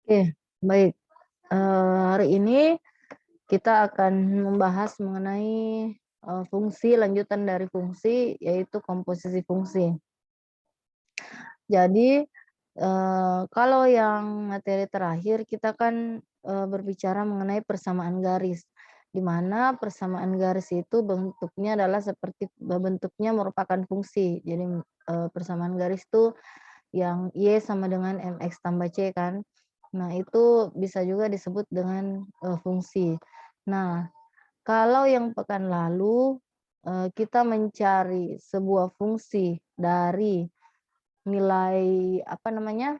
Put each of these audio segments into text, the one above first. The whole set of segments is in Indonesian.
Oke, baik. Hari ini kita akan membahas mengenai, fungsi lanjutan dari fungsi, yaitu komposisi fungsi. Jadi, kalau yang materi terakhir kita kan, berbicara mengenai persamaan garis, di mana persamaan garis itu bentuknya adalah seperti bentuknya merupakan fungsi. Jadi, persamaan garis itu yang Y sama dengan MX tambah C kan. Nah, itu bisa juga disebut dengan, fungsi. Nah, kalau yang pekan lalu, kita mencari sebuah fungsi dari nilai, apa namanya,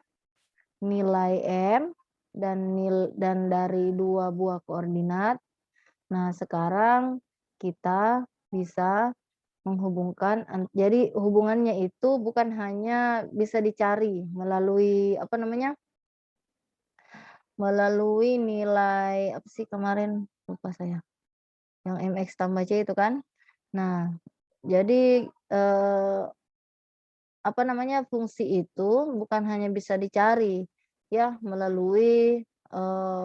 nilai M dan dari 2 buah koordinat. Nah, sekarang kita bisa menghubungkan jadi hubungannya itu bukan hanya bisa dicari melalui, apa namanya, melalui nilai apa sih kemarin, lupa saya, yang MX tambah C itu kan. Nah, jadi, apa namanya, fungsi itu bukan hanya bisa dicari ya melalui,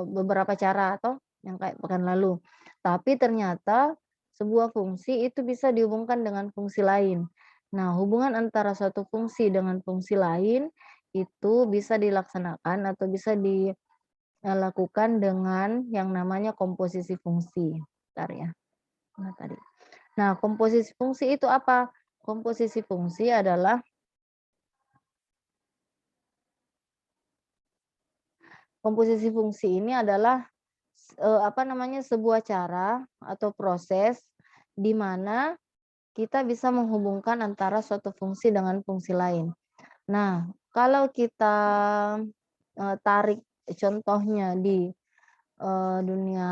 beberapa cara atau yang kayak pekan lalu. Tapi ternyata sebuah fungsi itu bisa dihubungkan dengan fungsi lain. Nah, hubungan antara suatu fungsi dengan fungsi lain itu bisa dilaksanakan atau bisa dilakukan dengan yang namanya komposisi fungsi. Bentar ya, mana tadi? Nah, komposisi fungsi itu apa? Komposisi fungsi adalah Komposisi fungsi ini adalah, apa namanya, sebuah cara atau proses di mana kita bisa menghubungkan antara suatu fungsi dengan fungsi lain. Nah, kalau kita, tarik contohnya di, dunia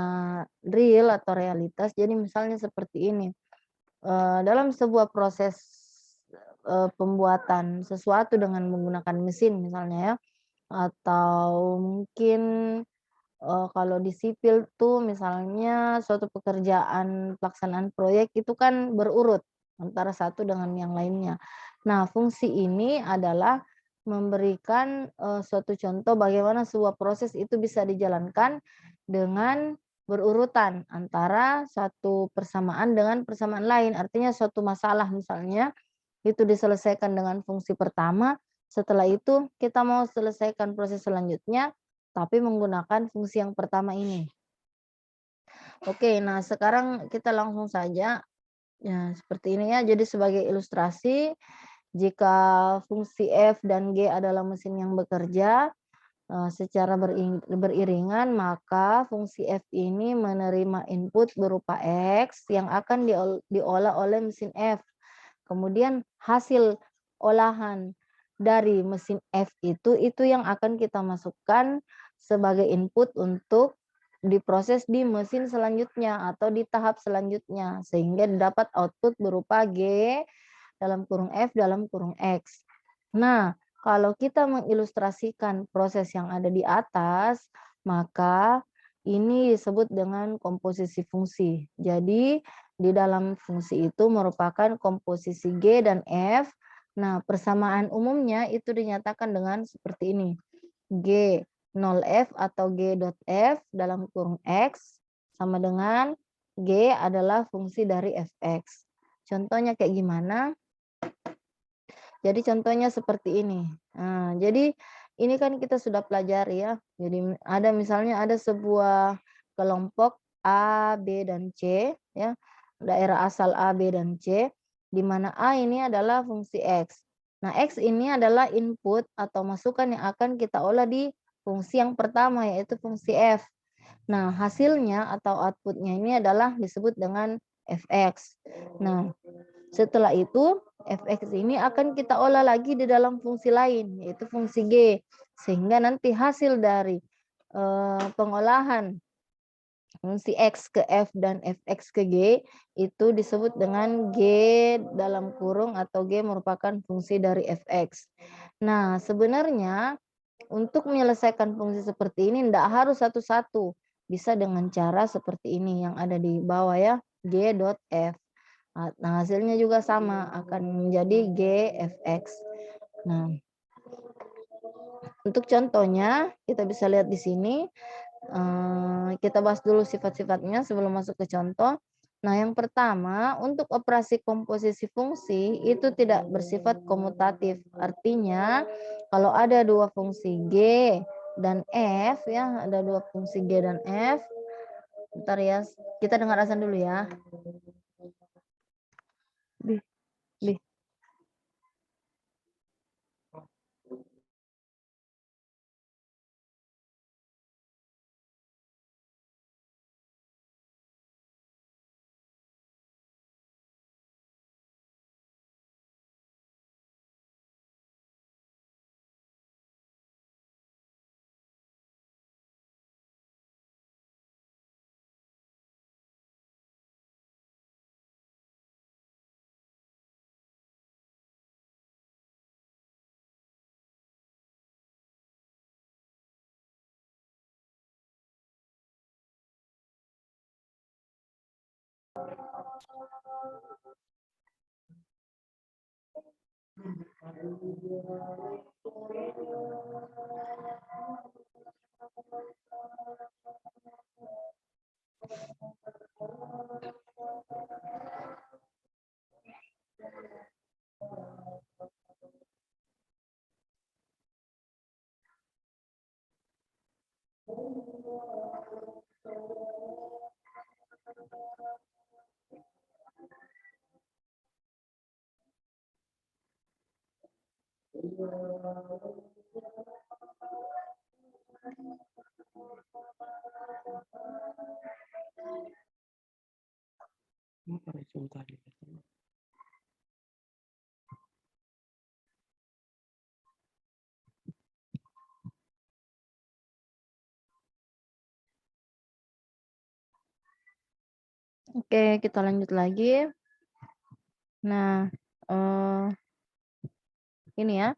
real atau realitas, jadi misalnya seperti ini, dalam sebuah proses, pembuatan sesuatu dengan menggunakan mesin misalnya ya, atau mungkin kalau di sipil tuh misalnya suatu pekerjaan pelaksanaan proyek itu kan berurut antara satu dengan yang lainnya. Nah, fungsi ini adalah memberikan, suatu contoh bagaimana sebuah proses itu bisa dijalankan dengan berurutan antara satu persamaan dengan persamaan lain. Artinya suatu masalah misalnya itu diselesaikan dengan fungsi pertama, setelah itu kita mau selesaikan proses selanjutnya, tapi menggunakan fungsi yang pertama ini. Oke, nah sekarang kita langsung saja, ya seperti ini ya. Jadi sebagai ilustrasi, jika fungsi F dan G adalah mesin yang bekerja, secara beriringan, maka fungsi F ini menerima input berupa X yang akan diolah oleh mesin F. Kemudian hasil olahan dari mesin F itu yang akan kita masukkan sebagai input untuk diproses di mesin selanjutnya atau di tahap selanjutnya, sehingga dapat output berupa G dalam kurung F dalam kurung X. Nah, kalau kita mengilustrasikan proses yang ada di atas, maka ini disebut dengan komposisi fungsi. Jadi, di dalam fungsi itu merupakan komposisi G dan F. Nah, persamaan umumnya itu dinyatakan dengan seperti ini. G 0F atau G dot F dalam kurung X sama dengan G adalah fungsi dari Fx. Contohnya kayak gimana? Jadi contohnya seperti ini. Nah, jadi ini kan kita sudah pelajari ya. Jadi ada misalnya ada sebuah kelompok A, B, dan C ya. Daerah asal A, B, dan C di mana A ini adalah fungsi X. Nah, X ini adalah input atau masukan yang akan kita olah di fungsi yang pertama yaitu fungsi F. Nah, hasilnya atau outputnya ini adalah disebut dengan Fx. Nah, setelah itu Fx ini akan kita olah lagi di dalam fungsi lain yaitu fungsi G. Sehingga nanti hasil dari pengolahan fungsi X ke F dan Fx ke G itu disebut dengan G dalam kurung atau G merupakan fungsi dari Fx. Nah, sebenarnya untuk menyelesaikan fungsi seperti ini tidak harus satu-satu. Bisa dengan cara seperti ini yang ada di bawah ya, G dot F. Nah, hasilnya juga sama, akan menjadi G Fx. Nah, Untuk contohnya, kita bisa lihat di sini. Kita bahas dulu sifat-sifatnya sebelum masuk ke contoh. Nah, yang pertama, untuk operasi komposisi fungsi itu tidak bersifat komutatif. Artinya, kalau ada dua fungsi G dan F ya, ada dua fungsi G dan F. Bentar ya, kita dengar azan dulu ya. Bi, bi. Oke, kita lanjut lagi. Nah, ini ya.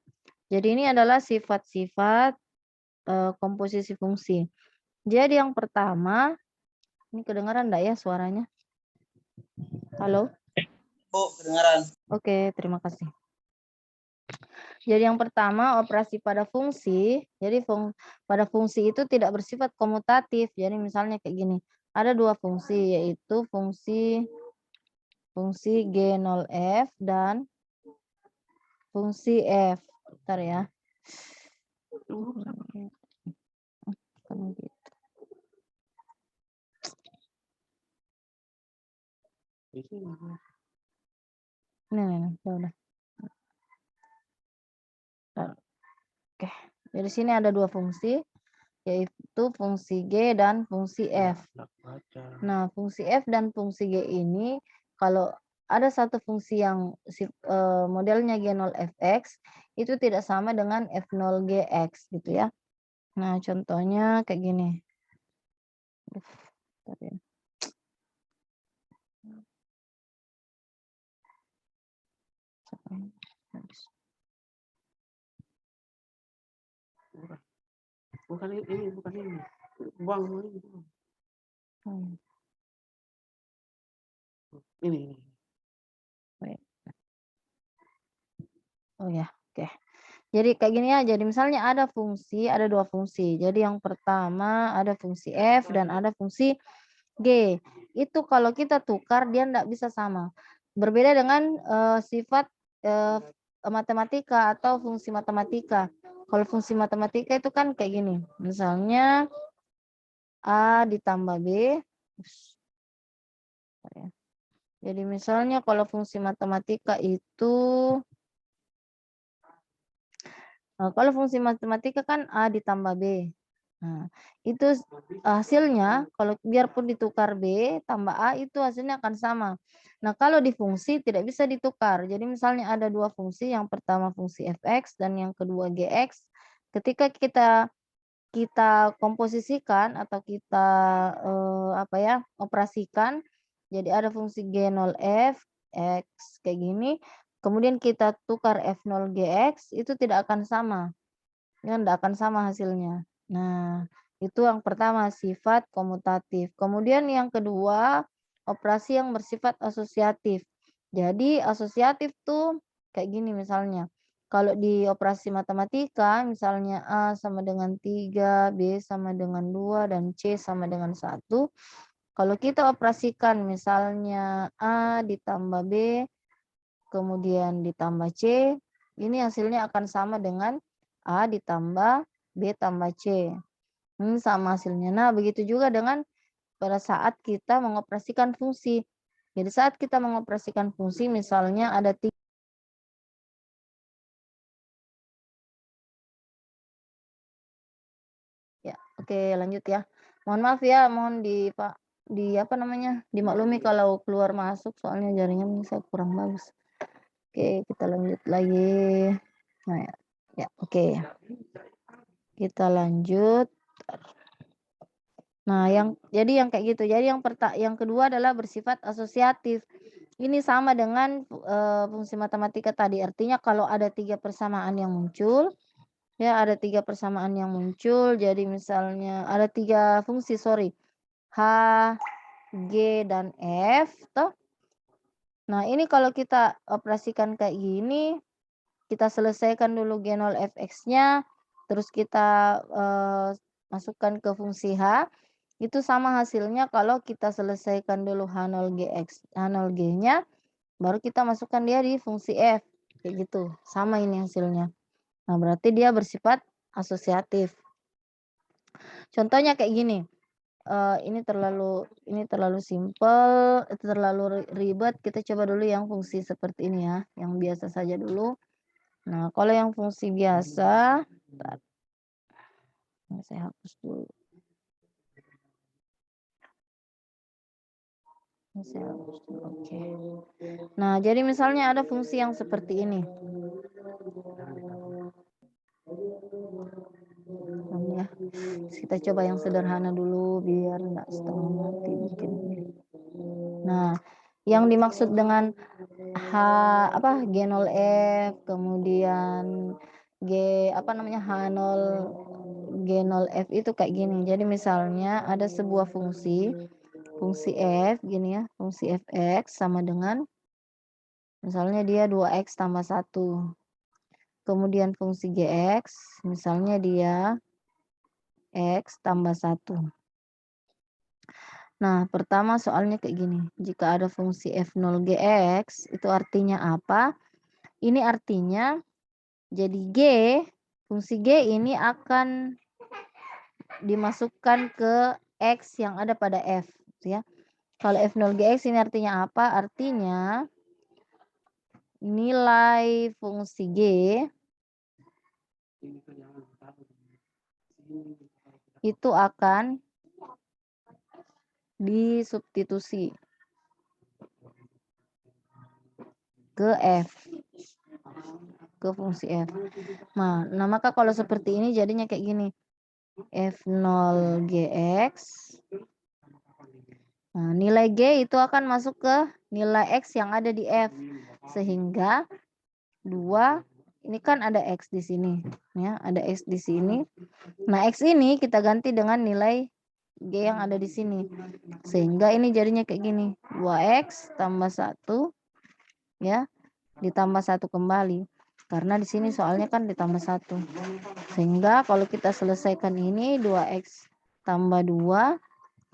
Jadi ini adalah sifat-sifat komposisi fungsi. Jadi yang pertama, ini kedengaran enggak ya suaranya? Halo? Bu, kedengaran. Oke, terima kasih. Jadi yang pertama, operasi pada fungsi. Jadi pada fungsi itu tidak bersifat komutatif. Jadi misalnya kayak gini. Ada dua fungsi, yaitu fungsi G0F dan fungsi F. Bentar ya. Nah, udah. Oke, dari sini ada dua fungsi, yaitu fungsi G dan fungsi F. Nah, fungsi F dan fungsi G ini, kalau ada satu fungsi yang modelnya G0Fx, itu tidak sama dengan F0Gx gitu ya. Nah, contohnya kayak gini. Bukan ini, bukan ini. Buang ini. Ini. Oh ya, oke. Jadi kayak gini ya, jadi misalnya ada dua fungsi. Jadi yang pertama ada fungsi F dan ada fungsi G. Itu kalau kita tukar dia enggak bisa sama. Berbeda dengan sifat matematika atau fungsi matematika. Kalau fungsi matematika itu kan kayak gini. Misalnya A ditambah B. Jadi misalnya kalau fungsi matematika itu kalau fungsi matematika kan A ditambah B. Nah, itu hasilnya kalau biarpun ditukar B tambah A itu hasilnya akan sama. Nah, kalau di fungsi tidak bisa ditukar. Jadi misalnya ada dua fungsi, yang pertama fungsi fx dan yang kedua gx. Ketika kita komposisikan atau kita operasikan, jadi ada fungsi G0F X kayak gini, kemudian kita tukar F0Gx itu tidak akan sama. Ya, tidak akan sama hasilnya. Nah, itu yang pertama sifat komutatif. Kemudian yang kedua, operasi yang bersifat asosiatif. Jadi asosiatif tuh kayak gini misalnya. Kalau di operasi matematika misalnya A sama dengan 3, B sama dengan 2, dan C sama dengan 1. Kalau kita operasikan misalnya A ditambah B, kemudian ditambah C, ini hasilnya akan sama dengan A ditambah B tambah C. Ini sama hasilnya. Nah, begitu juga dengan pada saat kita mengoperasikan fungsi. Jadi saat kita mengoperasikan fungsi misalnya ada ya, oke lanjut ya. Mohon maaf ya, mohon apa namanya, dimaklumi kalau keluar masuk soalnya jaringan saya kurang bagus. Oke, kita lanjut lagi. Nah ya, ya oke. Kita lanjut. Nah, jadi yang kayak gitu. Jadi yang kedua adalah bersifat asosiatif. Ini sama dengan fungsi matematika tadi. Artinya kalau ada 3 persamaan yang muncul, ya ada 3 persamaan yang muncul. Jadi misalnya ada 3 fungsi, sorry. H, G, dan F toh. Nah, ini kalau kita operasikan kayak gini, kita selesaikan dulu G0 Fx-nya, terus kita masukkan ke fungsi H, itu sama hasilnya kalau kita selesaikan dulu H0 G-nya, baru kita masukkan dia di fungsi F, kayak gitu. Sama ini hasilnya. Nah, berarti dia bersifat asosiatif. Contohnya kayak gini. Ini terlalu simpel, terlalu ribet. Kita coba dulu yang fungsi seperti ini ya, yang biasa saja dulu. Nah, kalau yang fungsi biasa, bentar, saya hapus dulu. Saya hapus dulu, oke. Nah, jadi misalnya ada fungsi yang seperti ini. Ya, kita coba yang sederhana dulu biar enggak setengah mati bikin ini. Nah, yang dimaksud dengan G0 F, kemudian H0 G0 F itu kayak gini. Jadi misalnya ada sebuah fungsi F gini ya, fungsi Fx sama dengan misalnya dia 2x tambah 1. Kemudian fungsi Gx misalnya dia x tambah 1. Nah, pertama soalnya kayak gini. Jika ada fungsi F0 Gx, itu artinya apa? Ini artinya jadi fungsi G ini akan dimasukkan ke X yang ada pada F, ya. Kalau F0 Gx ini artinya apa? Artinya nilai fungsi G itu akan disubstitusi ke F, ke fungsi F. Nah, maka kalau seperti ini jadinya kayak gini. F0 Gx. Nah, nilai G itu akan masuk ke nilai X yang ada di F. Sehingga 2, ini kan ada X di sini. Ya, ada X di sini. Nah, X ini kita ganti dengan nilai G yang ada di sini. Sehingga ini jadinya kayak gini. 2X tambah 1. Ya, ditambah 1 kembali. Karena di sini soalnya kan ditambah 1. Sehingga kalau kita selesaikan ini 2X tambah 2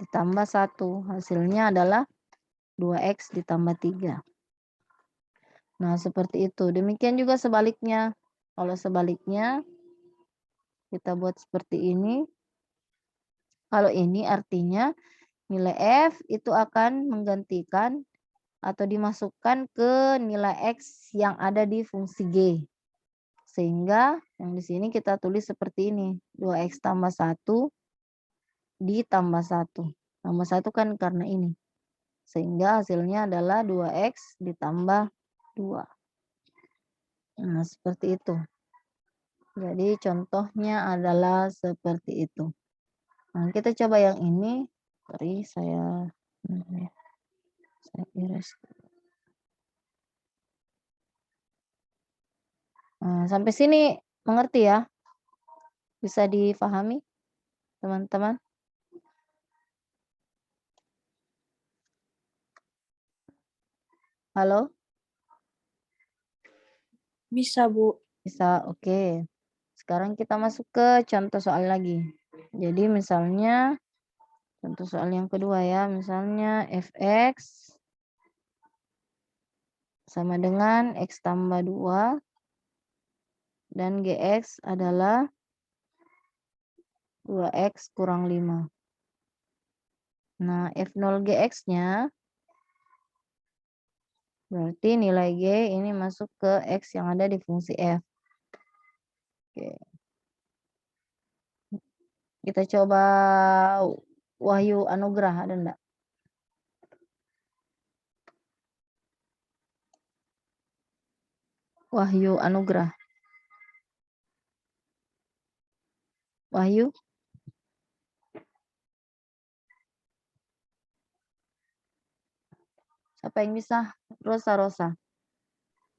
ditambah 1. Hasilnya adalah 2X ditambah 3. Nah, seperti itu. Demikian juga sebaliknya. Kalau sebaliknya, kita buat seperti ini. Kalau ini artinya nilai F itu akan menggantikan atau dimasukkan ke nilai X yang ada di fungsi G. Sehingga yang di sini kita tulis seperti ini. 2X tambah 1 ditambah 1. Tambah 1 kan karena ini. Sehingga hasilnya adalah 2X ditambah 2. Nah, seperti itu. Jadi contohnya adalah seperti itu. Nah, kita coba yang ini. Sorry, saya iris. Nah, sampai sini mengerti ya? Bisa difahami, teman-teman? Halo? Bisa, Bu. Bisa, oke. Sekarang kita masuk ke contoh soal lagi. Jadi misalnya contoh soal yang kedua ya, misalnya fx sama dengan x tambah 2 dan gx adalah 2x kurang 5. Nah, f0 gx-nya berarti nilai g ini masuk ke x yang ada di fungsi f. Oke. Kita coba Wahyu Anugrah, ada enggak? Wahyu Anugrah. Wahyu? Siapa yang bisa? Rosa.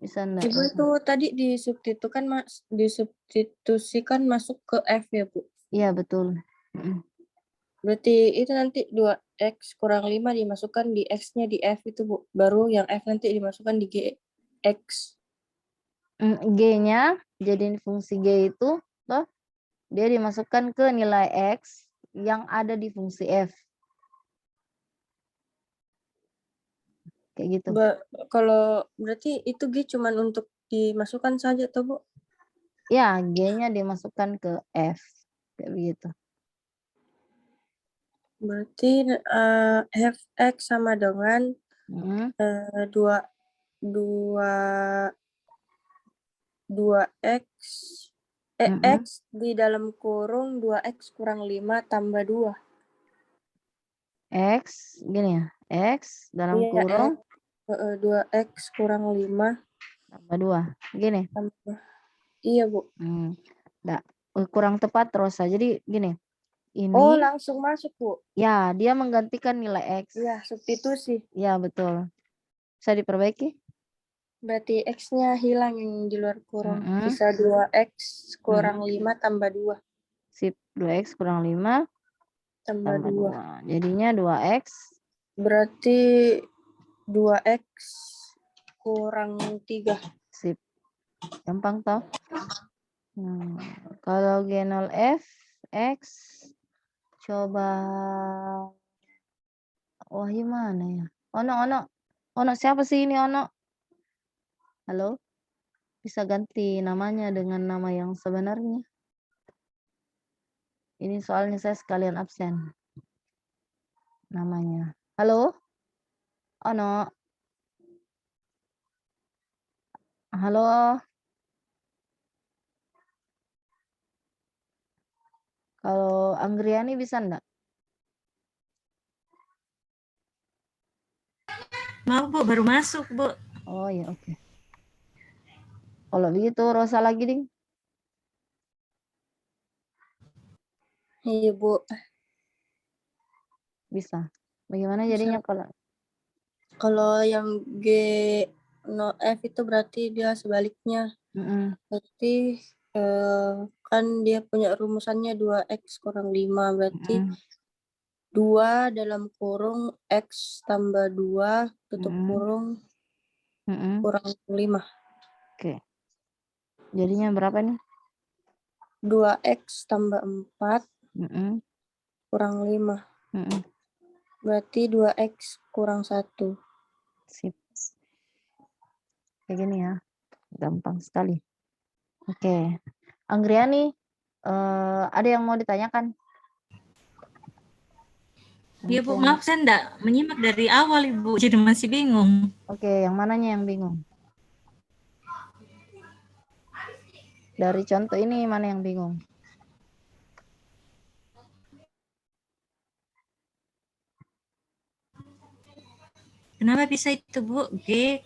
Bisa enggak? Ibu itu tadi disubstitusikan masuk ke F ya, Bu? Iya, betul. Mm. Berarti itu nanti 2x kurang 5 dimasukkan di X-nya di F itu, Bu. Baru yang F nanti dimasukkan di GX. G-nya, jadi fungsi G itu, toh, dia dimasukkan ke nilai X yang ada di fungsi F. Kayak gitu. Kalau berarti itu G cuman untuk dimasukkan saja, toh, Bu? Ya, G-nya dimasukkan ke F. Kayak begitu. Berarti fx sama dengan 2x x di dalam kurung 2x kurang 5 tambah 2. X, gini ya. X dalam Iya, kurung 2x kurang 5 tambah 2. Gini. tambah. Iya, Bu. Nggak, kurang tepat Rosa. Jadi gini. Oh, Ini langsung masuk, Bu. ya, dia menggantikan nilai X. Iya, substitusi. Ya, betul. Bisa diperbaiki? Berarti X-nya hilang yang di luar kurung. Bisa 2x kurang 5 tambah 2. Sip, 2x kurang 5 tambah 2. Jadinya 2x. Berarti 2x kurang 3. Sip. Gampang toh? Kalau G0 F, X, coba. Oh, gimana ya? Ono siapa sih ini Ono? Halo? Bisa ganti namanya dengan nama yang sebenarnya. Ini soalnya saya sekalian absen. Namanya. Halo? Ono? Halo? Kalau Anggriani bisa enggak? Mau, Bu, baru masuk, Bu. Oh ya, oke. Kalau begitu Rosa lagi, Ding. Iya, Bu. Bisa. Bagaimana jadinya kalau yang G no F itu berarti dia sebaliknya. Berarti kan dia punya rumusannya 2x kurang 5. Berarti 2 dalam kurung x tambah 2 tutup kurung kurang 5. Oke. Jadinya berapa nih? 2x tambah 4 kurang 5. Berarti 2x kurang 1. Sip. Kayak gini ya. Gampang sekali. Oke. Anggriani, ada yang mau ditanyakan? Iya, Bu, maaf saya enggak menyimak dari awal, Ibu. Jadi masih bingung. Oke, yang mananya yang bingung? Dari contoh ini mana yang bingung? Kenapa bisa itu, Bu? G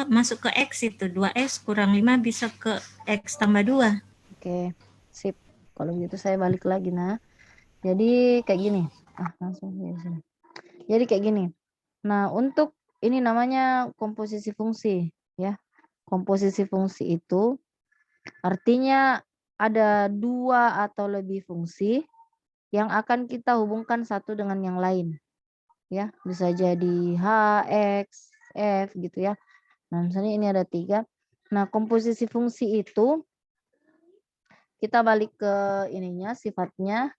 masuk ke X itu. 2X kurang 5 bisa ke X tambah 2. Oke, sip. Kalau begitu saya balik lagi, nah. Jadi kayak gini. Langsung ya sini. Jadi kayak gini. Nah, untuk ini namanya komposisi fungsi, ya. Komposisi fungsi itu artinya ada 2 atau lebih fungsi yang akan kita hubungkan satu dengan yang lain. Ya, bisa jadi H, X, F gitu ya. Nah, misalnya ini ada 3. Nah, komposisi fungsi itu kita balik ke ininya, sifatnya.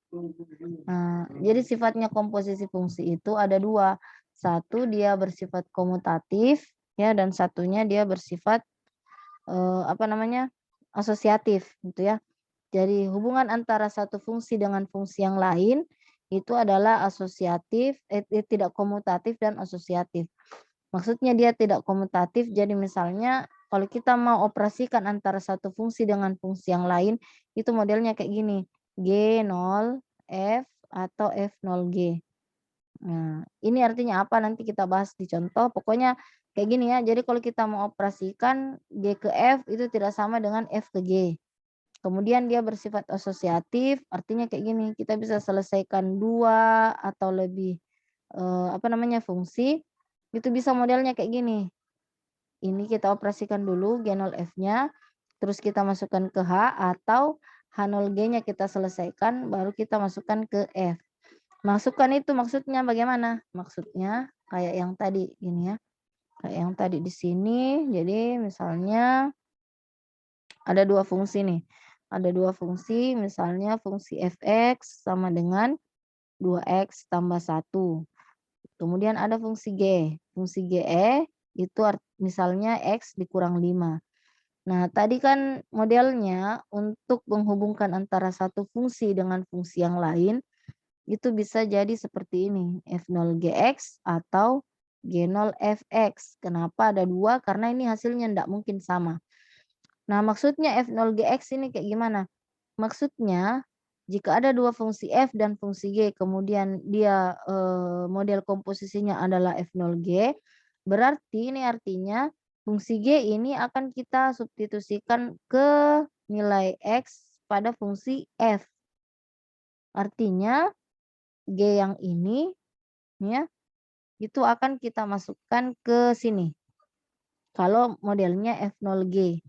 Nah, jadi sifatnya komposisi fungsi itu ada dua. Satu dia bersifat komutatif, ya, dan satunya dia bersifat asosiatif, gitu ya. Jadi hubungan antara satu fungsi dengan fungsi yang lain itu adalah asosiatif, tidak komutatif dan asosiatif. Maksudnya dia tidak komutatif, jadi misalnya kalau kita mau operasikan antara satu fungsi dengan fungsi yang lain, itu modelnya kayak gini, G0 F atau F0G. Nah, ini artinya apa nanti kita bahas di contoh, pokoknya kayak gini ya. Jadi kalau kita mau operasikan G ke F itu tidak sama dengan F ke G. Kemudian dia bersifat asosiatif, artinya kayak gini, kita bisa selesaikan 2 atau lebih fungsi, itu bisa modelnya kayak gini. Ini kita operasikan dulu G0F-nya, terus kita masukkan ke H, atau H0G-nya kita selesaikan, baru kita masukkan ke F. Masukkan itu maksudnya bagaimana? Maksudnya kayak yang tadi ini ya. Kayak yang tadi di sini. Jadi misalnya ada dua fungsi nih. Ada dua fungsi, misalnya fungsi fx sama dengan 2x tambah 1. Kemudian ada fungsi g. Fungsi ge itu misalnya x dikurang 5. Nah, tadi kan modelnya untuk menghubungkan antara satu fungsi dengan fungsi yang lain, itu bisa jadi seperti ini, F0GX atau G0FX. Kenapa ada dua? Karena ini hasilnya tidak mungkin sama. Nah, maksudnya F0GX ini kayak gimana? Maksudnya, jika ada dua fungsi F dan fungsi G, kemudian dia model komposisinya adalah F0G, berarti ini artinya fungsi G ini akan kita substitusikan ke nilai X pada fungsi F. Artinya, G yang ini ya itu akan kita masukkan ke sini. Kalau modelnya F0G.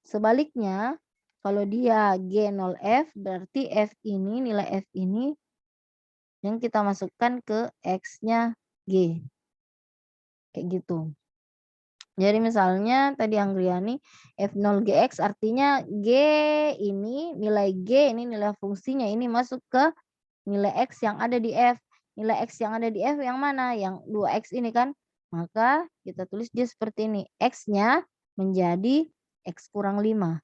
Sebaliknya, kalau dia G0F berarti F ini, nilai F ini yang kita masukkan ke X-nya G. Kayak gitu. Jadi misalnya tadi Anggriani F0GX artinya G ini, nilai G ini nilai fungsinya ini masuk ke nilai X yang ada di F. Nilai X yang ada di F yang mana? Yang 2X ini kan. Maka kita tulis dia seperti ini. X-nya menjadi X kurang 5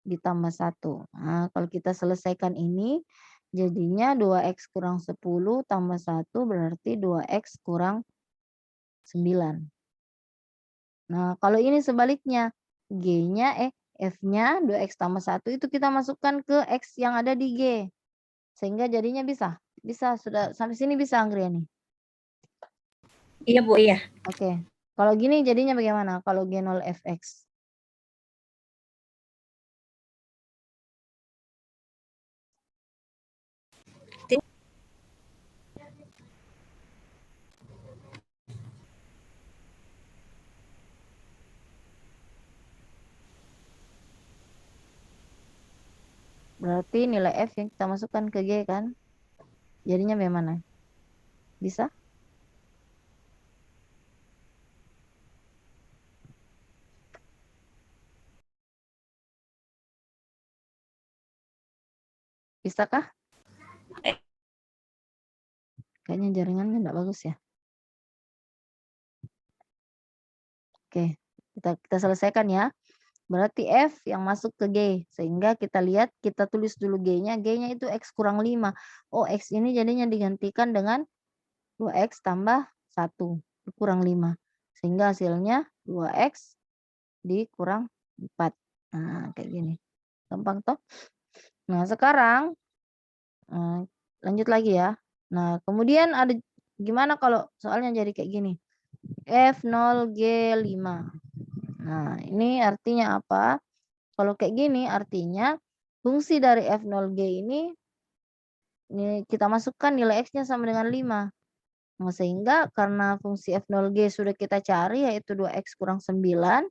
ditambah 1. Nah, kalau kita selesaikan ini, jadinya 2X kurang 10 tambah 1 berarti 2X kurang 9. Nah, kalau ini sebaliknya, F-nya 2X tambah 1 itu kita masukkan ke X yang ada di G. Sehingga jadinya bisa. Bisa, sudah sampai sini bisa Anggriani? Iya Bu, iya. Oke. Kalau gini jadinya bagaimana? Kalau G0Fx? Berarti nilai F yang kita masukkan ke G kan? Jadinya bagaimana? Bisa? Bisakah? Kayaknya jaringannya tidak bagus ya. Oke, kita selesaikan ya. Berarti F yang masuk ke G. Sehingga kita lihat, kita tulis dulu G-nya. G-nya itu X kurang 5. Oh, X ini jadinya digantikan dengan 2X tambah 1 kurang 5. Sehingga hasilnya 2X dikurang 4. Nah, kayak gini. Gampang toh? Nah, sekarang lanjut lagi ya. Nah, kemudian ada gimana kalau soalnya jadi kayak gini. F0G5. Nah, ini artinya apa? Kalau kayak gini artinya fungsi dari F0G ini kita masukkan nilai X-nya sama dengan 5. Nah, sehingga karena fungsi F0G sudah kita cari yaitu 2X kurang 9,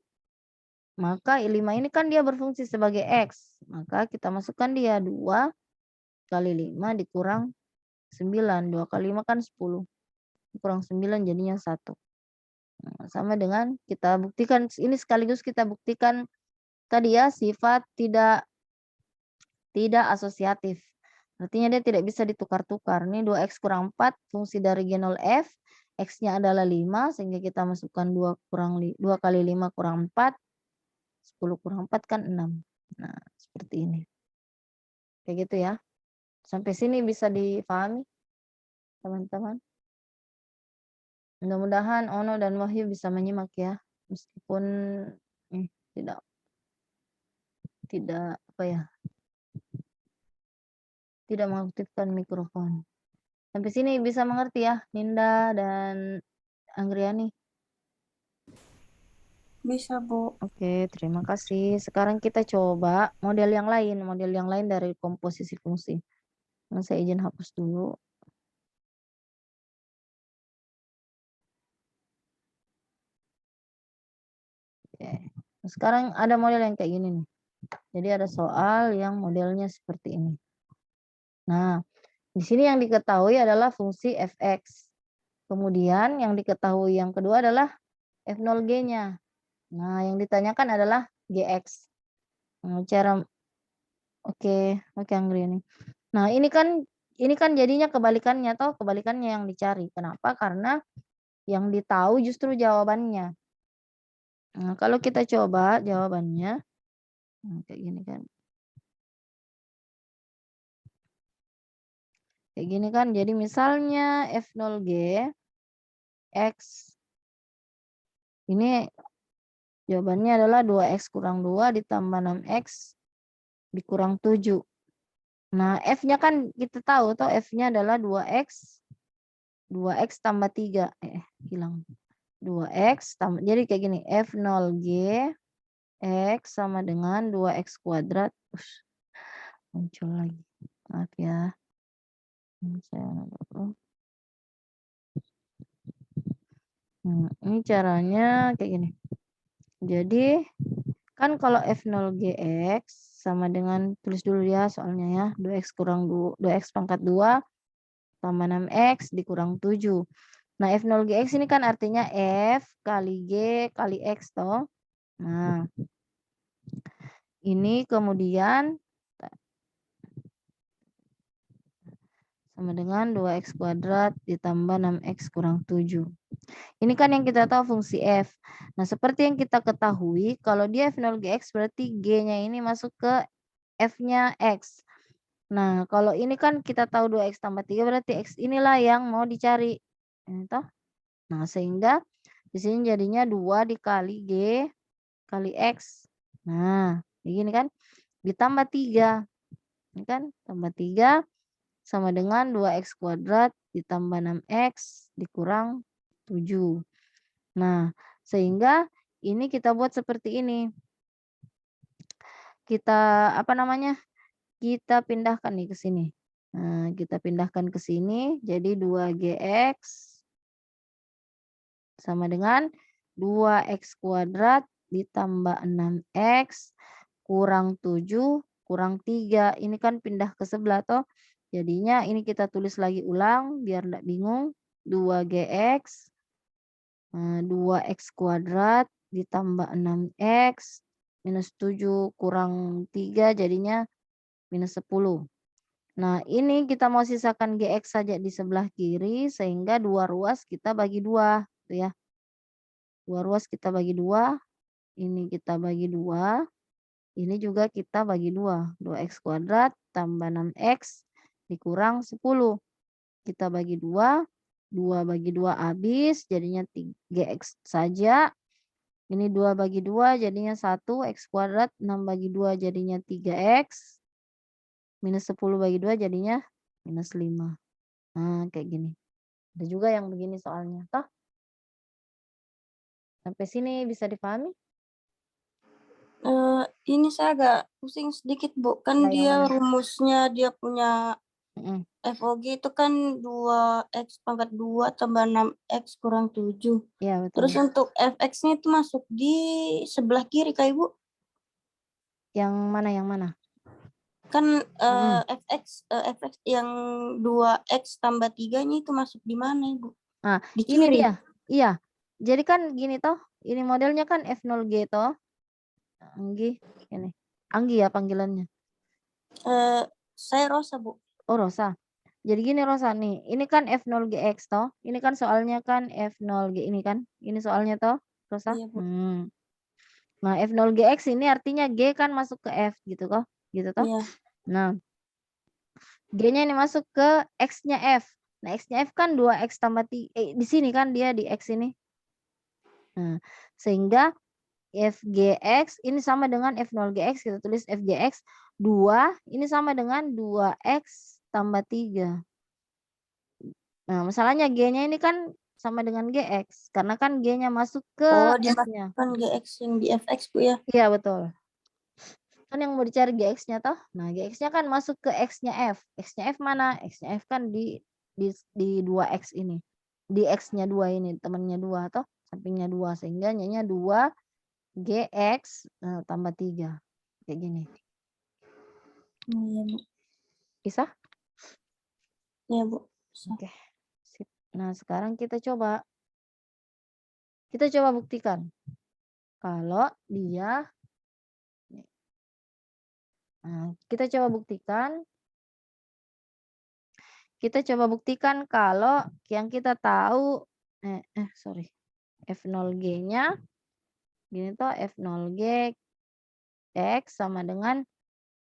maka 5 ini kan dia berfungsi sebagai X. Maka kita masukkan dia 2 kali 5 dikurang 9. 2 kali 5 kan 10. Kurang 9 jadinya 1. Nah, sama dengan kita buktikan, ini sekaligus kita buktikan tadi ya sifat tidak tidak asosiatif. Artinya dia tidak bisa ditukar-tukar. Ini 2x kurang 4 fungsi dari G0F. X-nya adalah 5 sehingga kita masukkan 2 kali 5 kurang 4. 10 kurang 4 kan 6. Nah, seperti ini. Kayak gitu ya. Sampai sini bisa dipahami teman-teman. Mudah-mudahan Ono dan Wahyu bisa menyimak ya. Meskipun tidak apa ya, tidak mengaktifkan mikrofon. Sampai sini bisa mengerti ya Ninda dan Anggriani? Bisa, Bu. Oke, terima kasih. Sekarang kita coba model yang lain dari komposisi fungsi. Saya izin hapus dulu. Oke. Sekarang ada model yang kayak gini nih. Jadi ada soal yang modelnya seperti ini. Nah, di sini yang diketahui adalah fungsi fx. Kemudian yang diketahui yang kedua adalah f0g-nya. Nah, yang ditanyakan adalah gx. Nah, oke Anggri ini. Nah, ini kan jadinya kebalikannya yang dicari. Kenapa? Karena yang ditahu justru jawabannya. Nah, kalau kita coba jawabannya, kayak gini kan. Kayak gini kan, jadi misalnya F0G, X, ini jawabannya adalah 2X kurang 2 ditambah 6X dikurang 7. Nah, F-nya kan kita tahu, F-nya adalah 2X tambah 3. Hilang. 2X tambah, jadi kayak gini, F0G, X sama dengan 2X kuadrat. Muncul lagi. Maaf ya. Ini caranya kayak gini. Jadi kan kalau F0GX sama dengan, tulis dulu ya soalnya ya, 2X kurang 2X pangkat 2 tambah 6X dikurang 7. Nah, F0GX ini kan artinya F kali G kali X toh. Nah, ini kemudian sama dengan 2X kuadrat ditambah 6X kurang 7. Ini kan yang kita tahu fungsi F. Nah, seperti yang kita ketahui, kalau dia F0GX berarti G-nya ini masuk ke F-nya X. Nah, kalau ini kan kita tahu 2X tambah 3 berarti X inilah yang mau dicari. Nah, sehingga di sini jadinya 2 dikali G kali X. Nah, begini kan. Ditambah 3. Ini kan tambah 3 sama dengan 2X kuadrat ditambah 6X dikurang 7. Nah, sehingga ini kita buat seperti ini. Kita kita pindahkan nih ke sini. Nah, kita pindahkan ke sini jadi 2GX sama dengan 2X kuadrat ditambah 6X kurang 7 kurang 3. Ini kan pindah ke sebelah toh. Jadinya ini kita tulis lagi ulang biar enggak bingung. 2GX 2X kuadrat ditambah 6X minus 7 kurang 3 jadinya minus 10. Nah, ini kita mau sisakan GX saja di sebelah kiri sehingga 2 ruas kita bagi 2. Tuh ya. 2 ruas kita bagi 2. Ini kita bagi 2. Ini juga kita bagi 2. 2X kuadrat tambah 6X dikurang 10. Kita bagi 2. 2 bagi 2 habis jadinya 3X saja. Ini 2 bagi 2 jadinya 1. X kuadrat 6 bagi 2 jadinya 3X. Minus 10 bagi 2 jadinya minus 5. Nah, kayak gini. Ada juga yang begini soalnya. Toh? Sampai sini bisa dipahami? Ini saya agak pusing sedikit, Bu. Kan Nah, yang dia mana? rumusnya dia punya Mm-mm. FOG itu kan 2X pangkat 2 tambah 6X kurang 7. Iya, betul. Terus untuk FX-nya itu masuk di sebelah kiri, Kak Ibu. Yang mana? Kan FX yang 2X tambah 3-nya itu masuk di mana, Ibu? Nah, Di ini kiri. dia. Iya. Jadi kan gini toh. Ini modelnya kan F0G toh. Anggi. Ini. Anggi ya panggilannya. Saya Rosa, Bu. Oh, Rosa. Jadi gini Rosa nih, ini kan F0GX toh, ini kan soalnya kan F0G ini kan, ini soalnya toh Rosa? Iya, Bu. Nah F0GX ini artinya G kan masuk ke F gitu toh, gitu toh. Iya. Nah G-nya ini masuk ke X-nya F. Nah X-nya F kan 2X tambah 3, di sini kan dia di X ini. Nah sehingga FGX ini sama dengan F0GX, kita tulis FGX 2 ini sama dengan 2X tambah 3. Nah, masalahnya G-nya ini kan sama dengan GX, karena kan G-nya masuk ke Oh, F-nya. dimasukkan GX yang di FX, Bu, ya? Iya, betul. Kan yang mau dicari GX-nya toh. Nah, GX-nya kan masuk ke X-nya F. X-nya F mana? X-nya F kan di 2X ini. Di X-nya 2 ini, temannya 2 toh, sampingnya 2 sehingga nya 2 GX tambah 3. Kayak gini. Iya, Bu. Bisa? Iya, Bu. Bisa. Oke. Sip. Nah, sekarang kita coba buktikan kalau dia kita coba buktikan kalau yang kita tahu F0G-nya gini toh, F0G X sama dengan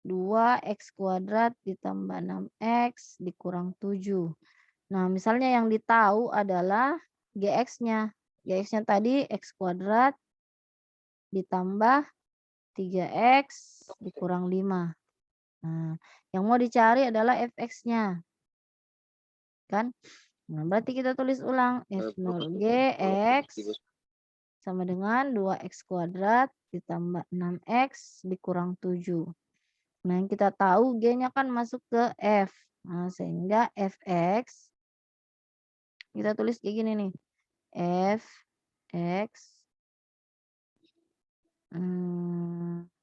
2X kuadrat ditambah 6X dikurang 7. Nah, misalnya yang ditahu adalah GX-nya. GX-nya tadi X kuadrat ditambah 3X dikurang 5. Nah, yang mau dicari adalah Fx-nya. Kan? Nah, berarti kita tulis ulang F0GX sama dengan 2X kuadrat ditambah 6X dikurang 7. Nah, yang kita tahu G-nya kan masuk ke F. Nah, sehingga Fx kita tulis kayak gini nih. Fx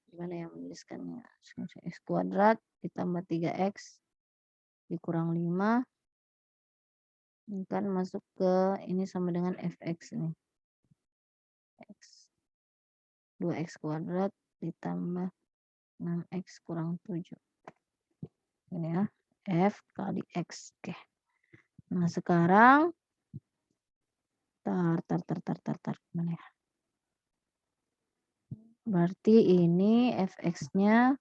gimana ya menuliskannya? X kuadrat ditambah 3X dikurang 5 ini kan masuk ke ini sama dengan Fx nih. X 2X kuadrat ditambah 6X kurang 7. Ini ya, F kali X. Oke. Nah, sekarang mana ya? Berarti ini Fx-nya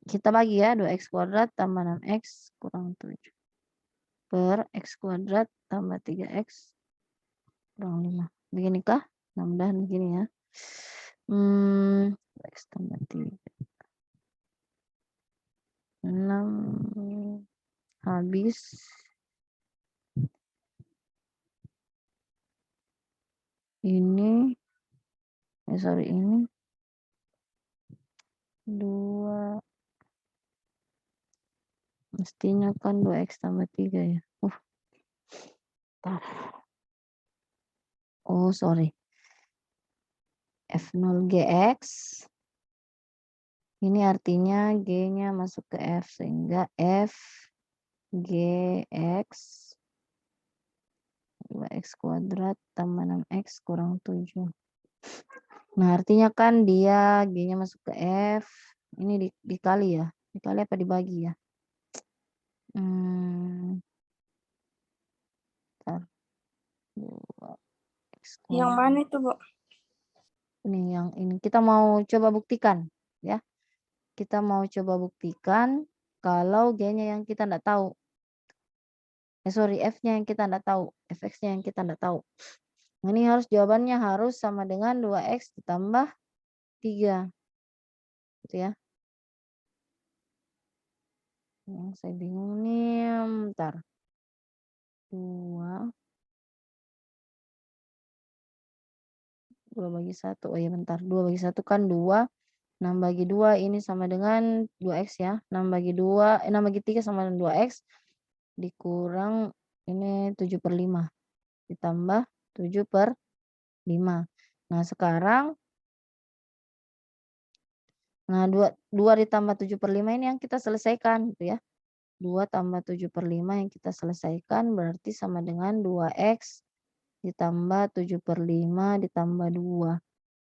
kita bagi ya, 2X kuadrat tambah 6X kurang 7 per X kuadrat tambah 3X kurang 5. Beginikah? Mudah-mudahan begini ya. X tambah 3. 6 habis. Ini. Ini. 2. Mestinya kan 2X tambah 3 ya. Oh, sorry. F0GX. Ini artinya G-nya masuk ke F sehingga FGX 2X kuadrat tambah 6X kurang 7. Nah, artinya kan dia G-nya masuk ke F. Ini dikali ya. Dikali apa dibagi ya? Bentar. 2X Yang kuadrat. mana itu, Bu? Ini yang ini. Kita mau coba buktikan ya. Kita mau coba buktikan kalau G-nya yang kita enggak tahu. F-nya yang kita enggak tahu. Fx-nya yang kita enggak tahu. Nah, ini jawabannya harus sama dengan 2X ditambah 3. Gitu ya. Yang saya bingung nih, bentar. 2 bagi 1. Oh iya bentar. 2 bagi 1 kan 2. 6 bagi 2 ini sama dengan 2X ya. 6 bagi 3 sama dengan 2X. Dikurang ini 7/5. Ditambah 7/5. Nah, sekarang 2 ditambah 7/5 ini yang kita selesaikan gitu ya. 2 tambah 7/5 yang kita selesaikan berarti sama dengan 2X ditambah 7/5 ditambah 2.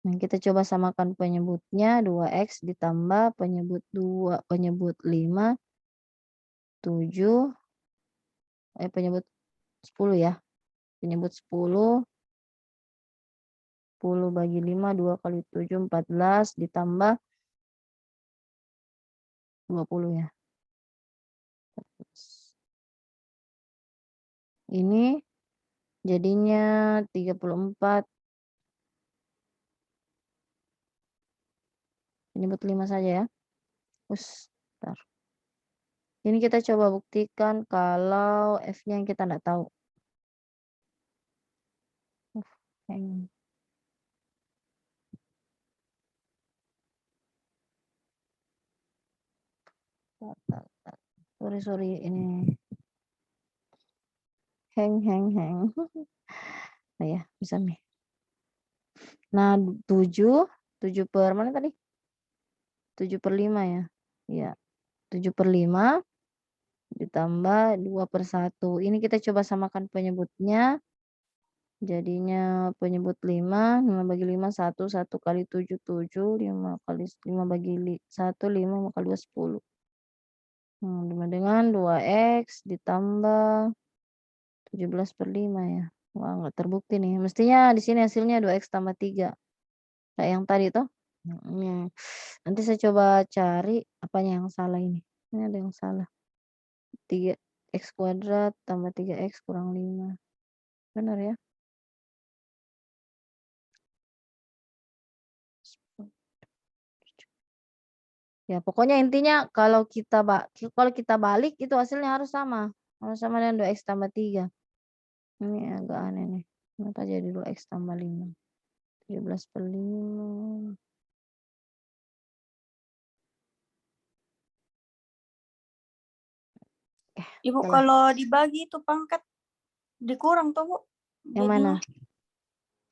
Nah, kita coba samakan penyebutnya 2x ditambah penyebut 5, 7, penyebut 10 ya. Penyebut 10 bagi 5, 2 kali 7, 14 ditambah 20 ya. Ini jadinya 34. Penyebut 5 saja ya. Bentar. Ini kita coba buktikan kalau F-nya yang kita nggak tahu. Hang. Sorry, ini hang. Nah ya, bisa nih. Nah, 7 per mana tadi? 7/5 ya. Iya, 7/5 ditambah 2/1. Ini kita coba samakan penyebutnya. Jadinya penyebut 5 bagi 5 1 kali 7 7, 5 kali 5 bagi 1 5 kali 2 10. Nah, dengan 2x ditambah 17/5 ya. Wah, nggak terbukti nih. Mestinya di sini hasilnya 2x tambah 3. Kayak yang tadi toh. Nanti saya coba cari apanya yang salah ini. Ini ada yang salah. 3x kuadrat tambah 3x kurang 5. Benar ya? Ya, pokoknya intinya kalau kita balik itu hasilnya harus sama. Harus sama dengan 2x tambah 3. Ini agak aneh nih. Kenapa jadi 2x tambah 5? 17/5. Ibu Salah. kalau dibagi itu pangkat dikurang tuh Bu. Yang mana?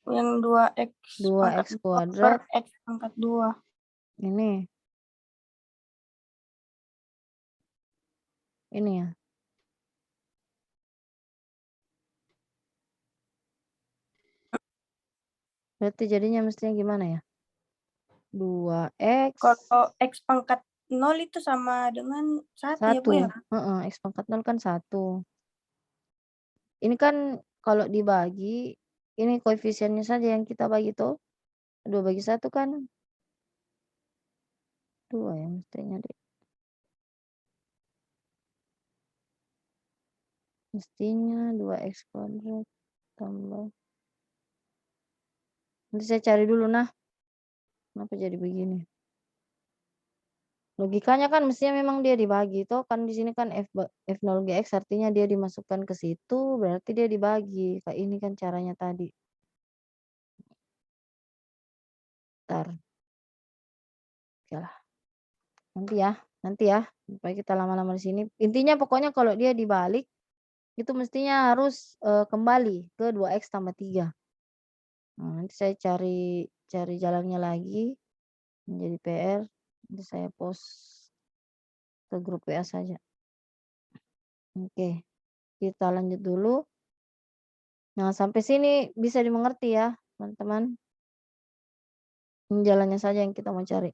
Yang 2x 2x pangkat 2 per kuadrat. x pangkat 2. Ini ya. Berarti jadinya mestinya gimana ya? 2x Kalau x pangkat 0 itu sama dengan 1 ya Bu 1. ya? X pangkat 0 kan 1. Ini kan kalau dibagi, ini koefisiennya saja yang kita bagi tuh. 2 bagi 1 kan 2 ya mestinya deh. Mestinya 2x kuadrat tambah. Nanti saya cari dulu nah. Kenapa jadi begini? Logikanya kan mestinya memang dia dibagi toh, kan di sini kan F0GX artinya dia dimasukkan ke situ, berarti dia dibagi. Kayak ini kan caranya tadi. Bentar. Oke lah. Nanti ya. Supaya kita lama-lama di sini. Intinya pokoknya kalau dia dibalik itu mestinya harus kembali ke 2x tambah 3. Nah, nanti saya cari jalannya lagi. Menjadi PR. Nanti saya post ke grup WA saja. Oke. Kita lanjut dulu. Nah, sampai sini bisa dimengerti ya, teman-teman. Ini jalannya saja yang kita mau cari.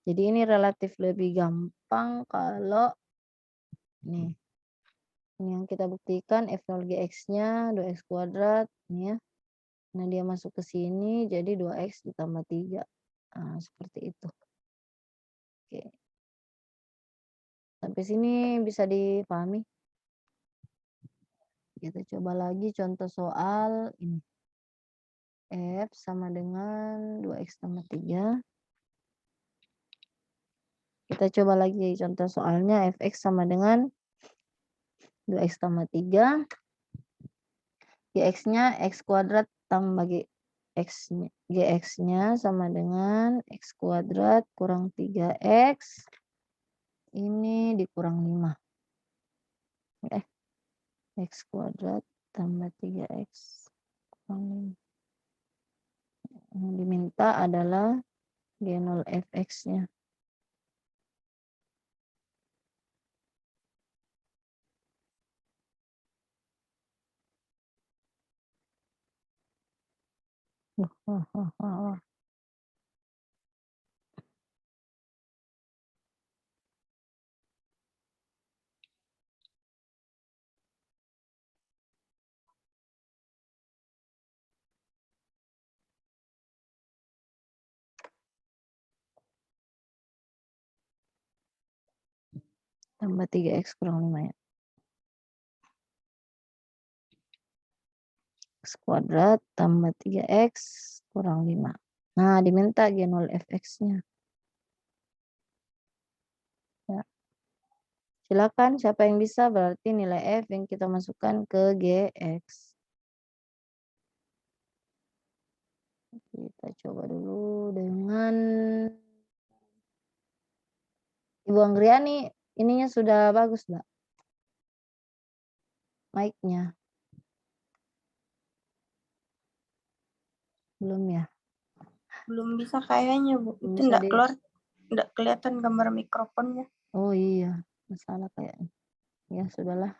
Jadi ini relatif lebih gampang kalau nih. Ini yang kita buktikan F0GX-nya 2x kuadrat nih ya. Nah, dia masuk ke sini jadi 2x ditambah 3. Nah, seperti itu. Oke. Sampai sini bisa dipahami? Kita coba lagi contoh soal ini. F sama dengan 2x tambah 3. Kita coba lagi contoh soalnya fx sama dengan 2x tambah 3. Gx-nya x kuadrat tambah gx-nya sama dengan x kuadrat kurang 3x. Ini dikurang 5. X kuadrat tambah 3x kurang 5. Yang diminta adalah G0 fx-nya. tambah 3x kurang 5 ya. X kuadrat tambah 3x kurang 5. Nah, diminta G0 fx-nya. Ya. Silakan siapa yang bisa, berarti nilai F yang kita masukkan ke Gx. Kita coba dulu dengan Ibu Anggriani, ininya sudah bagus, Mbak. Mic-nya. Belum ya? Belum bisa kayaknya, Bu. Belum Itu bisa enggak keluar, enggak kelihatan gambar mikrofonnya. Oh iya, masalah kayaknya. Ya sudahlah.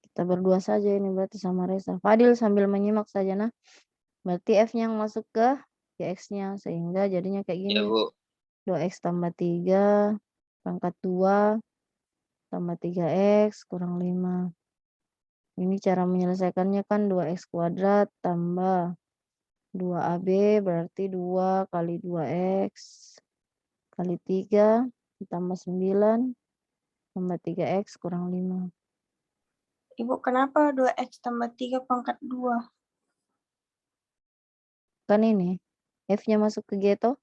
Kita berdua saja ini berarti sama Reza. Fadil sambil menyimak saja nah. Berarti F-nya yang masuk ke Gx-nya sehingga jadinya kayak gini. Ya, Bu. 2x tambah 3 pangkat 2 tambah 3x kurang 5. Ini cara menyelesaikannya kan 2x kuadrat tambah 2ab berarti 2 kali 2x kali 3 ditambah 9 tambah 3x kurang 5. Ibu, kenapa 2x tambah 3 pangkat 2? Kan ini F-nya masuk ke G toh.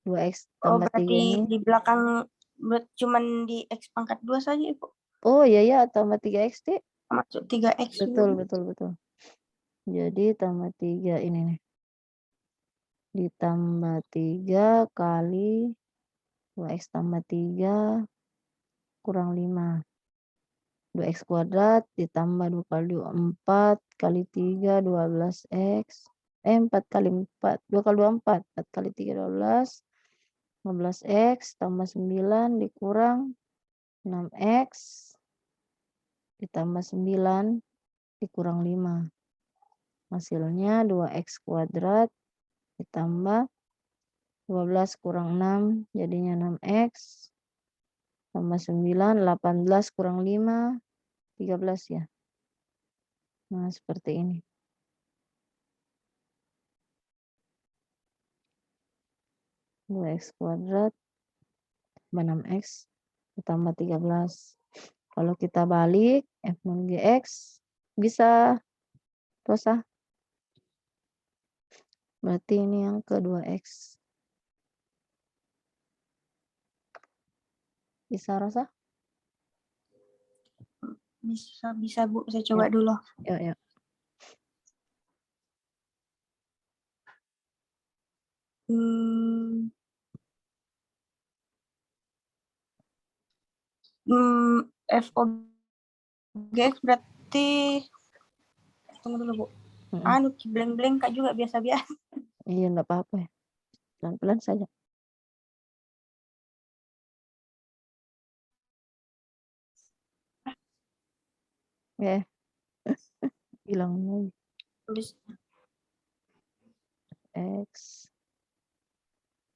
2x Oh, tambah 3 berarti ini. di belakang cuman di x pangkat 2 saja, Ibu. Oh iya ya, tambah 3x deh. Masuk 3x. Betul, Bu. betul. Jadi tambah 3 ini nih. Ditambah 3 kali 2x tambah 3 kurang 5. 2x kuadrat ditambah 2 kali 2 4 kali 3 12x. 4 kali 4 2 kali 2 4 4 kali 3 12 15x tambah 9 dikurang 6x ditambah 9 dikurang 5. Hasilnya 2x kuadrat ditambah 12 kurang 6 jadinya 6x tambah 9 18 kurang 5 13 ya. Nah, seperti ini. Dua x kuadrat tambah 6x ditambah 13. Kalau kita balik F0 Gx bisa Rosa. Berarti ini yang ke 2x. Bisa Rosa? Bisa Bu, saya coba dulu. Yuk. F of Gx berarti tunggu dulu Bu. Blank-blank Kak juga biasa-biasa. Iya, enggak apa-apa ya. Pelan-pelan saja. Ya. Hilang lagi. X.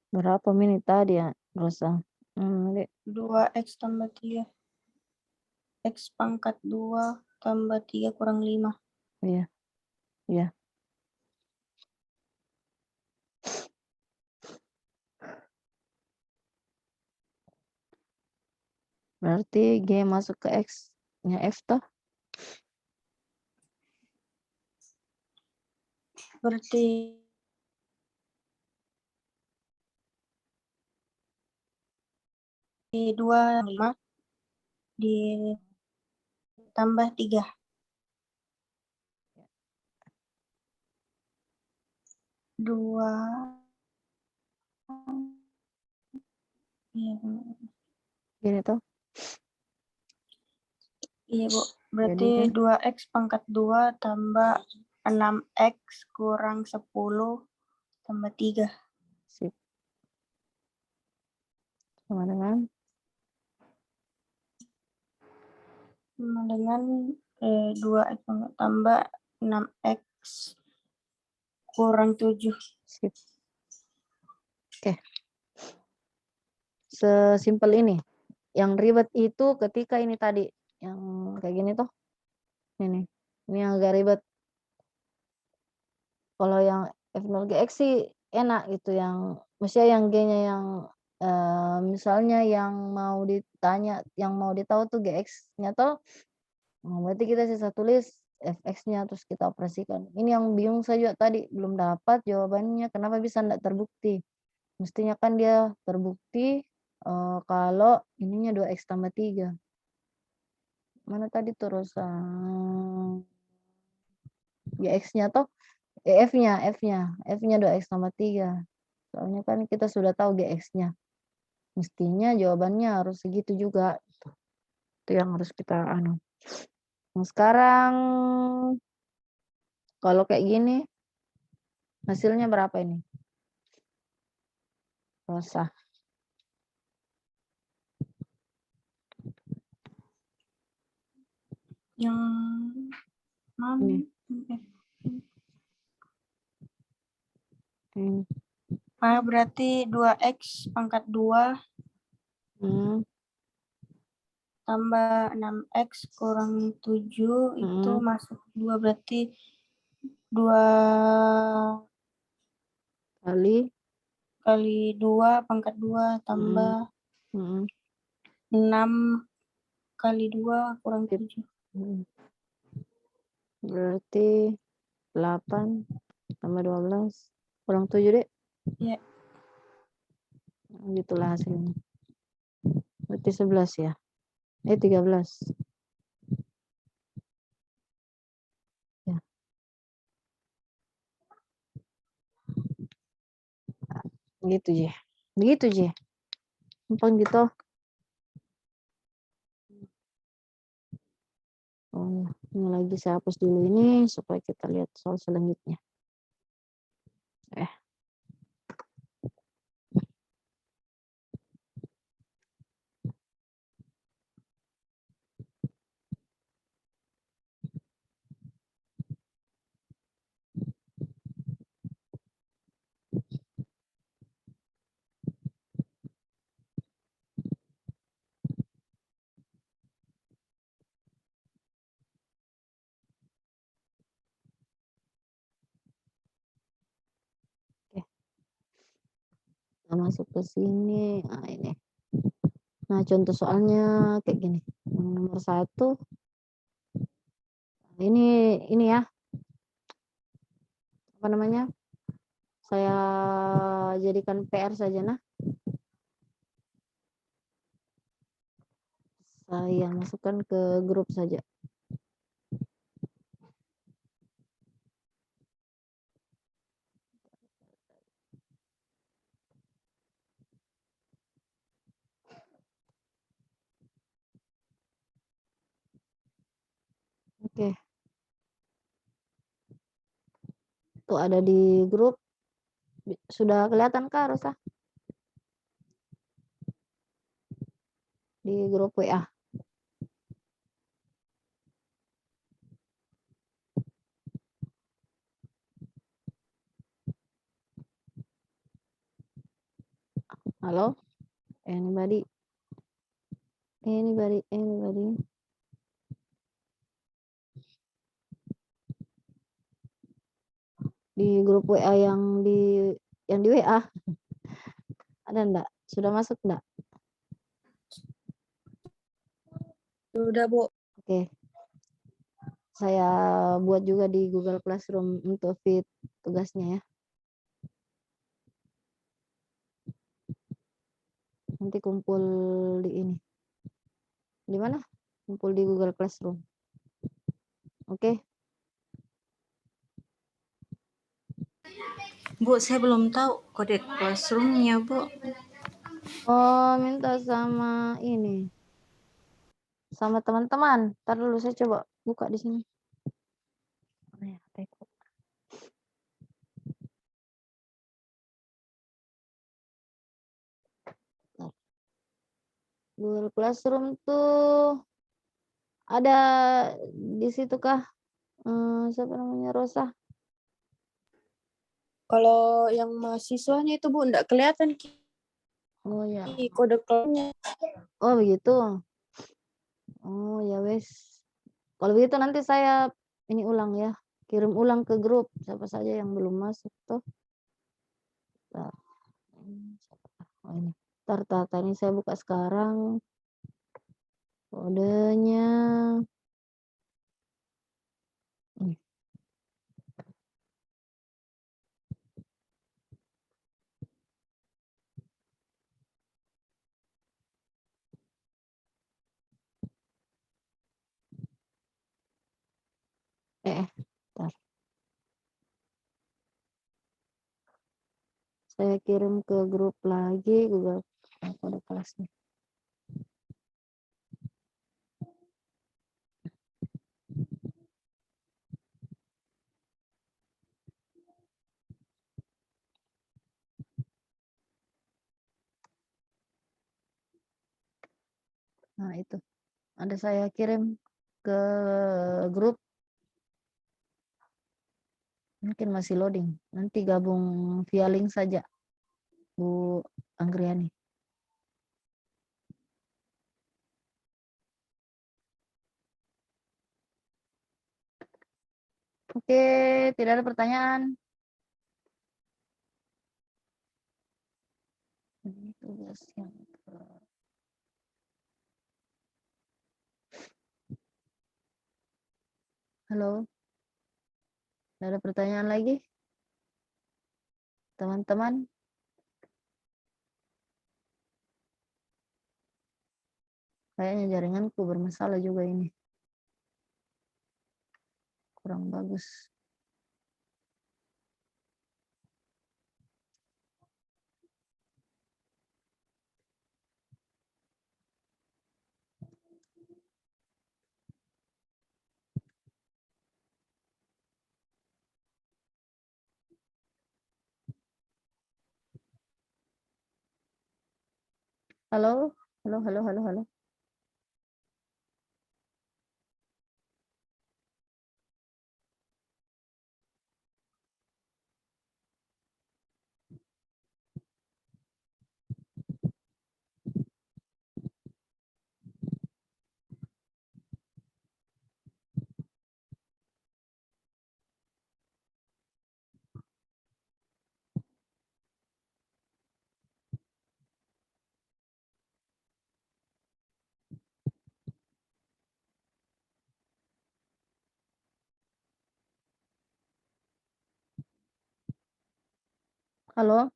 Berapa menit tadi ya, Rosa? 2x tambah 3. X pangkat 2 tambah 3 kurang 5. Iya. Berarti G masuk ke X-nya F toh? Berarti di 2 5 ditambah 3. Dua. Gini toh? Iya Bu. Berarti Jadinya 2x pangkat 2 tambah 6x kurang 10 tambah 3. sip. Sama dengan 2x tambah 6x kurang 7. sip. Oke. Sesimpel ini. Yang ribet itu ketika ini tadi yang kayak gini toh. Ini agak ribet. Kalau yang F0 GX sih enak gitu, yang maksudnya yang G-nya yang misalnya yang mau ditanya, yang mau ditahu tuh GX-nya toh, berarti kita sisa tulis FX-nya terus kita operasikan. Ini yang bingung saya juga tadi, belum dapat jawabannya kenapa bisa ndak terbukti. Mestinya kan dia terbukti, kalau ininya 2X tambah 3. Mana tadi terus, GX-nya toh, F-nya 2X tambah 3. Soalnya kan kita sudah tahu GX-nya. Mestinya jawabannya harus segitu juga. Itu yang harus kita anu. Nah, sekarang kalau kayak gini hasilnya berapa ini? Rosa. Yang Ini. Ini. berarti 2X pangkat 2 tambah 6X kurang 7 itu masuk 2, berarti 2 kali 2 pangkat 2 tambah 6 kali 2 kurang 7. Berarti 8 tambah 12 kurang 7 deh. Iya. Gitulah hasilnya. Berarti 11 ya. 13. Ya. Gitu je. Begitu je. Gampang gitu. Oh, ini lagi saya hapus dulu ini supaya kita lihat soal selanjutnya. Oke. Kita masuk ke sini. Nah, ini. Nah, contoh soalnya kayak gini. Nomor 1. Ini ya. Apa namanya? Saya jadikan PR saja nah. Saya masukkan ke grup saja. Oke. Tuh ada di grup. Sudah kelihatan kah Rosa? Di grup WA. Halo? Anybody? Di grup WA yang di WA. Ada enggak? Sudah masuk enggak? Sudah, Bu. Oke. Saya buat juga di Google Classroom untuk fit tugasnya ya. Nanti kumpul di ini. Di mana? Kumpul di Google Classroom. Oke. Bu, saya belum tahu kode classroom-nya, Bu. Oh, minta sama ini. Sama teman-teman. Ntar dulu saya coba buka di sini. Google Classroom tuh ada di situ kah? Siapa namanya, Rosa? Kalau yang mahasiswanya itu, Bu, enggak kelihatan Oh ya. kode kelasnya. Oh begitu. Oh ya wes. Kalau begitu nanti saya ini ulang ya. Kirim ulang ke grup siapa saja yang belum masuk tuh. Oh ini. Tata ini saya buka sekarang kodenya. Nih. Bentar. Saya kirim ke grup lagi Google kode kelasnya. Nah, itu. Ada saya kirim ke grup. Mungkin masih loading. Nanti gabung via link saja, Bu Anggriani. Oke, tidak ada pertanyaan. Ini tugas yang Halo. Tidak ada pertanyaan lagi? Teman-teman? Kayaknya jaringanku bermasalah juga ini. Kurang bagus. Halo? Halo, halo, halo, halo. Halo?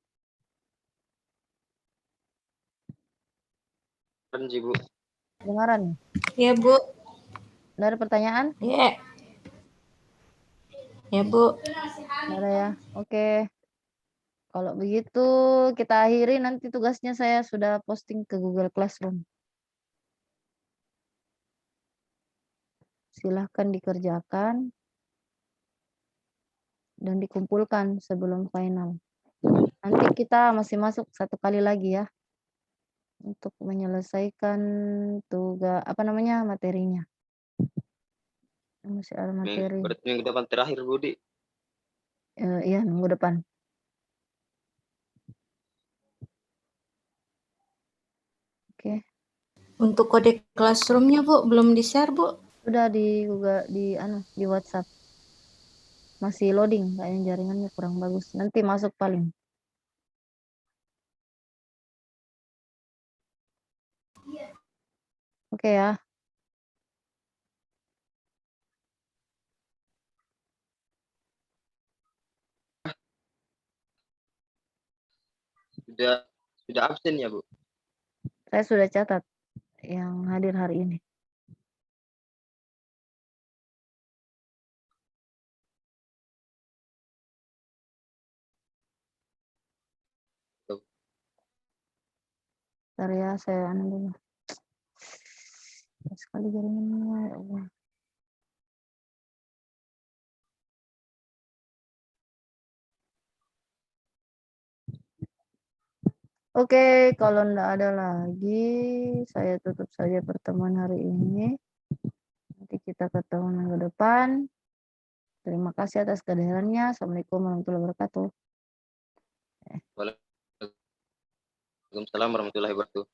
Bu. Dengaran? Ya, Bu. Tidak ada pertanyaan? Ya. Ya, Bu. Tidak ada ya? Oke. Kalau begitu kita akhiri, nanti tugasnya saya sudah posting ke Google Classroom. Silahkan dikerjakan dan dikumpulkan sebelum final. Nanti kita masih masuk satu kali lagi ya untuk menyelesaikan tugas materinya. Masih ada materi. Berarti minggu depan terakhir, Budi. Iya, minggu depan. Oke. Untuk kode classroom-nya, Bu, belum di-share, Bu? Sudah di WhatsApp. Masih loading, kayaknya jaringannya kurang bagus. Nanti masuk paling. Oke ya. Sudah absen ya, Bu? Saya sudah catat yang hadir hari ini. Bentar ya, saya dulu. Sekali jaringannya, ya Allah. Oke, kalau enggak ada lagi, saya tutup saja pertemuan hari ini. Nanti kita ketemu minggu depan. Terima kasih atas kehadirannya. Assalamualaikum warahmatullahi wabarakatuh. Waalaikumsalam warahmatullahi wabarakatuh.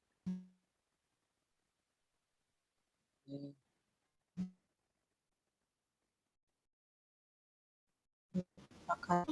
Pakai